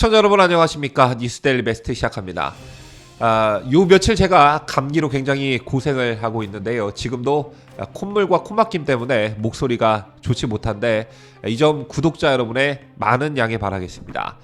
시청자 여러분 안녕하십니까. 뉴스데일리 베스트 시작합니다. 요 며칠 제가 감기로 굉장히 고생을 하고 있는데요. 지금도 콧물과 코막힘 때문에 목소리가 좋지 못한데 이 점 구독자 여러분의 많은 양해 바라겠습니다.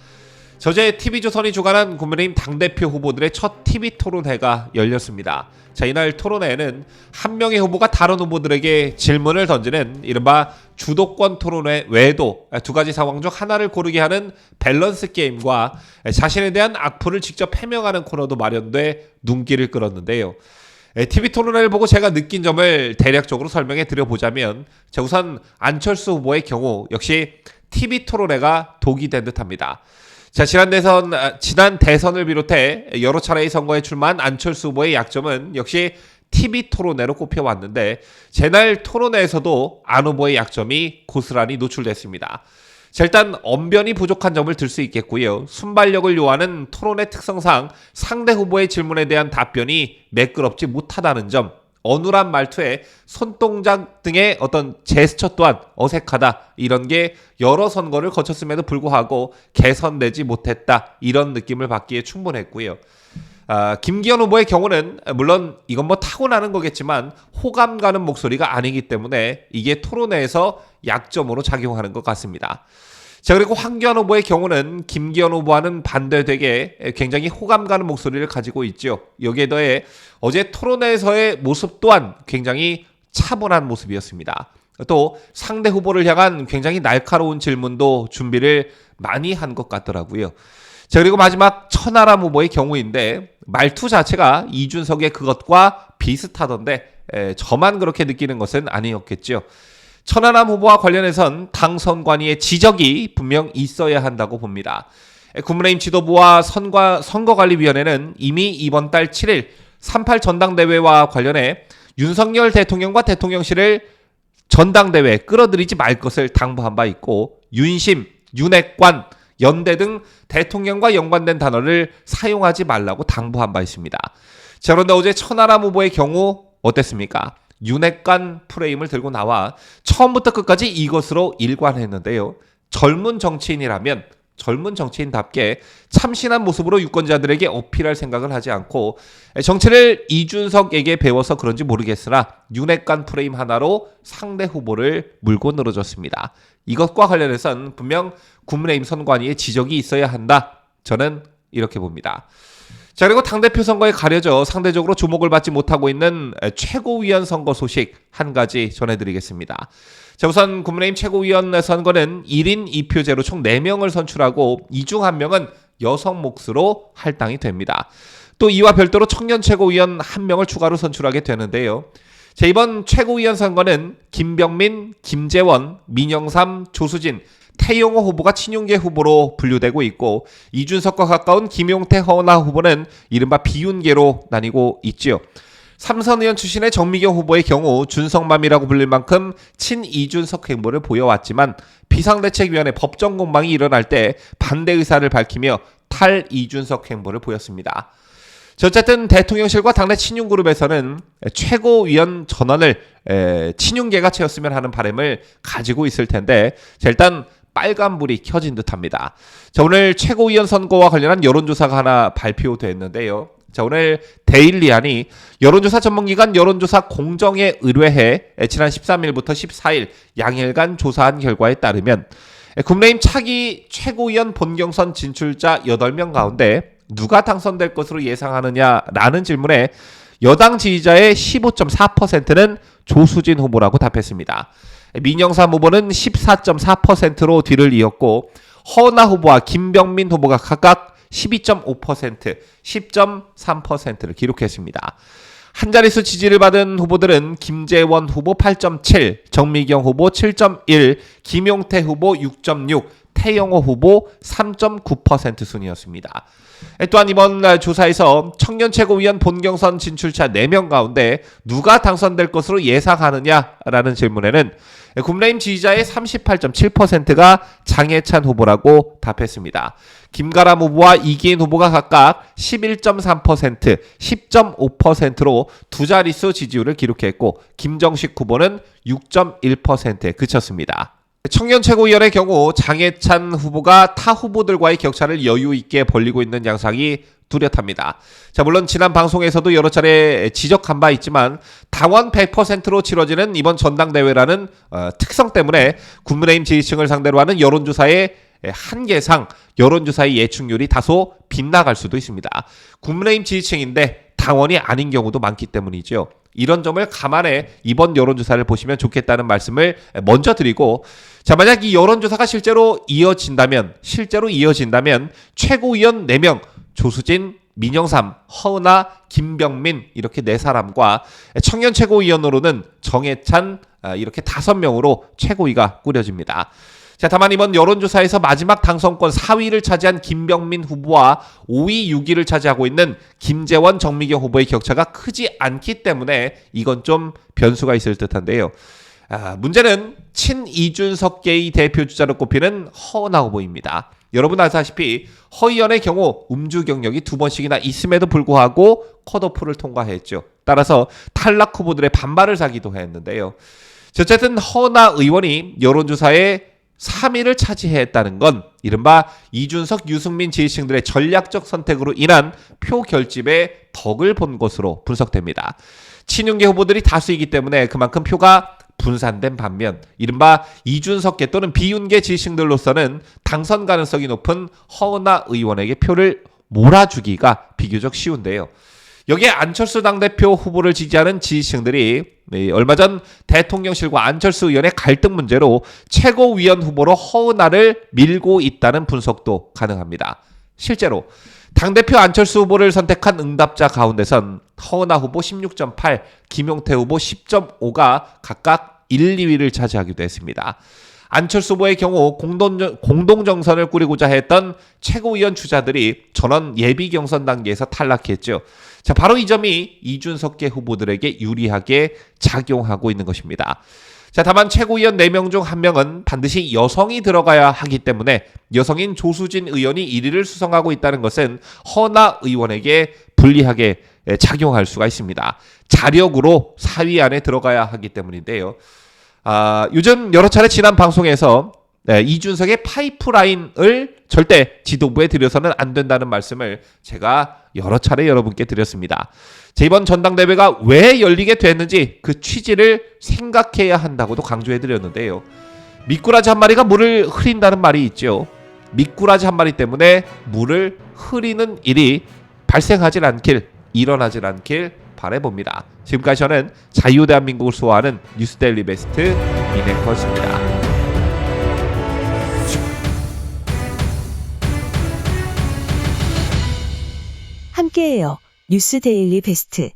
저제 TV조선이 주관한 국민의힘 당대표 후보들의 첫 TV 토론회가 열렸습니다. 자, 이날 토론회에는 한 명의 후보가 다른 후보들에게 질문을 던지는 이른바 주도권 토론회 외에도 두 가지 상황 중 하나를 고르게 하는 밸런스 게임과 자신에 대한 악플을 직접 해명하는 코너도 마련돼 눈길을 끌었는데요. TV 토론회를 보고 제가 느낀 점을 대략적으로 설명해 드려보자면, 자, 우선 안철수 후보의 경우 역시 TV 토론회가 독이 된 듯합니다. 자, 지난 대선을 비롯해 여러 차례의 선거에 출마한 안철수 후보의 약점은 역시 TV 토론회로 꼽혀왔는데, 제날 토론회에서도 안 후보의 약점이 고스란히 노출됐습니다. 자, 일단 언변이 부족한 점을 들 수 있겠고요. 순발력을 요하는 토론의 특성상 상대 후보의 질문에 대한 답변이 매끄럽지 못하다는 점, 어눌한 말투에 손동작 등의 어떤 제스처 또한 어색하다, 이런 게 여러 선거를 거쳤음에도 불구하고 개선되지 못했다, 이런 느낌을 받기에 충분했고요. 김기현 후보의 경우는 물론 이건 뭐 타고나는 거겠지만 호감 가는 목소리가 아니기 때문에 이게 토론회에서 약점으로 작용하는 것 같습니다. 자, 그리고 황교안 후보의 경우는 김기현 후보와는 반대되게 굉장히 호감 가는 목소리를 가지고 있죠. 여기에 더해 어제 토론회에서의 모습 또한 굉장히 차분한 모습이었습니다. 또 상대 후보를 향한 굉장히 날카로운 질문도 준비를 많이 한 것 같더라고요. 자, 그리고 마지막 천하람 후보의 경우인데 말투 자체가 이준석의 그것과 비슷하던데 저만 그렇게 느끼는 것은 아니었겠죠. 천하람 후보와 관련해선 당 선관위의 지적이 분명 있어야 한다고 봅니다. 국민의힘 지도부와 선거관리위원회는 이미 이번 달 7일 3.8 전당대회와 관련해 윤석열 대통령과 대통령실을 전당대회에 끌어들이지 말 것을 당부한 바 있고, 윤심, 윤핵관, 연대 등 대통령과 연관된 단어를 사용하지 말라고 당부한 바 있습니다. 자, 그런데 어제 천하람 후보의 경우 어땠습니까? 윤핵관 프레임을 들고 나와 처음부터 끝까지 이것으로 일관했는데요. 젊은 정치인이라면 젊은 정치인답게 참신한 모습으로 유권자들에게 어필할 생각을 하지 않고 정치를 이준석에게 배워서 그런지 모르겠으나 윤핵관 프레임 하나로 상대 후보를 물고 늘어졌습니다. 이것과 관련해서는 분명 국민의힘 선관위에 지적이 있어야 한다, 저는 이렇게 봅니다. 자, 그리고 당대표 선거에 가려져 상대적으로 주목을 받지 못하고 있는 최고위원 선거 소식 한 가지 전해드리겠습니다. 자, 우선 국민의힘 최고위원 선거는 1인 2표제로 총 4명을 선출하고 이 중 1명은 여성 몫으로 할당이 됩니다. 또 이와 별도로 청년 최고위원 1명을 추가로 선출하게 되는데요. 자, 이번 최고위원 선거는 김병민, 김재원, 민영삼, 조수진, 태용호 후보가 친윤계 후보로 분류되고 있고, 이준석과 가까운 김용태, 허은하 후보는 이른바 비윤계로 나뉘고 있지요. 삼선 의원 출신의 정미경 후보의 경우 준성맘이라고 불릴 만큼 친이준석 행보를 보여왔지만 비상대책위원회 법정 공방이 일어날 때 반대 의사를 밝히며 탈이준석 행보를 보였습니다. 어쨌든 대통령실과 당내 친윤그룹에서는 최고위원 전원을 친윤계가 채웠으면 하는 바람을 가지고 있을 텐데, 자, 일단 빨간불이 켜진 듯합니다. 자, 오늘 최고위원 선거와 관련한 여론조사가 하나 발표됐는데요. 자, 오늘 데일리안이 여론조사 전문기관 여론조사 공정에 의뢰해 지난 13일부터 14일 양일간 조사한 결과에 따르면 국민의힘 차기 최고위원 본경선 진출자 8명 가운데 누가 당선될 것으로 예상하느냐라는 질문에 여당 지지자의 15.4%는 조수진 후보라고 답했습니다. 민영삼 후보는 14.4%로 뒤를 이었고, 허은하 후보와 김병민 후보가 각각 12.5%, 10.3%를 기록했습니다. 한 자릿수 지지를 받은 후보들은 김재원 후보 8.7, 정미경 후보 7.1, 김용태 후보 6.6, 태영호 후보 3.9% 순이었습니다. 또한 이번 조사에서 청년 최고위원 본경선 진출자 4명 가운데 누가 당선될 것으로 예상하느냐라는 질문에는 국민의힘 지지자의 38.7%가 장해찬 후보라고 답했습니다. 김가람 후보와 이기인 후보가 각각 11.3%, 10.5%로 두 자릿수 지지율을 기록했고, 김정식 후보는 6.1%에 그쳤습니다. 청년 최고위원의 경우 장해찬 후보가 타 후보들과의 격차를 여유 있게 벌리고 있는 양상이 뚜렷합니다. 자, 물론 지난 방송에서도 여러 차례 지적한 바 있지만 당원 100%로 치러지는 이번 전당대회라는 특성 때문에 국민의힘 지지층을 상대로 하는 여론조사의 한계상 여론조사의 예측률이 다소 빗나갈 수도 있습니다. 국민의힘 지지층인데 당원이 아닌 경우도 많기 때문이죠. 이런 점을 감안해 이번 여론조사를 보시면 좋겠다는 말씀을 먼저 드리고, 자, 만약 이 여론조사가 실제로 이어진다면 최고위원 4명 조수진, 민영삼, 허은하, 김병민 이렇게 4사람과 청년 최고위원으로는 정해찬 이렇게 5명으로 최고위가 꾸려집니다. 자, 다만 이번 여론조사에서 마지막 당선권 4위를 차지한 김병민 후보와 5위, 6위를 차지하고 있는 김재원, 정미경 후보의 격차가 크지 않기 때문에 이건 좀 변수가 있을 듯한데요. 문제는 친 이준석계의 대표주자로 꼽히는 허은하 후보입니다. 여러분 아시다시피 허 의원의 경우 음주 경력이 2번씩이나 있음에도 불구하고 컷오프를 통과했죠. 따라서 탈락 후보들의 반발을 사기도 했는데요. 어쨌든 허은하 의원이 여론조사에 3위를 차지했다는 건 이른바 이준석, 유승민 지지층들의 전략적 선택으로 인한 표 결집에 덕을 본 것으로 분석됩니다. 친윤계 후보들이 다수이기 때문에 그만큼 표가 분산된 반면 이른바 이준석계 또는 비윤계 지지층들로서는 당선 가능성이 높은 허은하 의원에게 표를 몰아주기가 비교적 쉬운데요. 여기에 안철수 당대표 후보를 지지하는 지지층들이 얼마 전 대통령실과 안철수 의원의 갈등 문제로 최고위원 후보로 허은하를 밀고 있다는 분석도 가능합니다. 실제로 당대표 안철수 후보를 선택한 응답자 가운데선 허은하 후보 16.8, 김용태 후보 10.5가 각각 1, 2위를 차지하기도 했습니다. 안철수 후보의 경우 공동정선을 꾸리고자 했던 최고위원 주자들이 전원 예비 경선 단계에서 탈락했죠. 자, 바로 이 점이 이준석계 후보들에게 유리하게 작용하고 있는 것입니다. 자, 다만 최고위원 4명 중 1명은 반드시 여성이 들어가야 하기 때문에 여성인 조수진 의원이 1위를 수성하고 있다는 것은 허은하 의원에게 불리하게 작용할 수가 있습니다. 자력으로 4위 안에 들어가야 하기 때문인데요. 요즘 여러 차례 지난 방송에서 이준석의 파이프라인을 절대 지도부에 들여서는 안 된다는 말씀을 제가 여러 차례 여러분께 드렸습니다. 이번 전당대회가 왜 열리게 됐는지 그 취지를 생각해야 한다고도 강조해드렸는데요. 미꾸라지 한 마리가 물을 흐린다는 말이 있죠. 미꾸라지 한 마리 때문에 물을 흐리는 일이 발생하지 않길, 일어나질 않길 바라봅니다. 지금까지 저는 자유대한민국을 수호하는 뉴스데일리 베스트 민앵커였습니다. 함께해요. 뉴스데일리 베스트.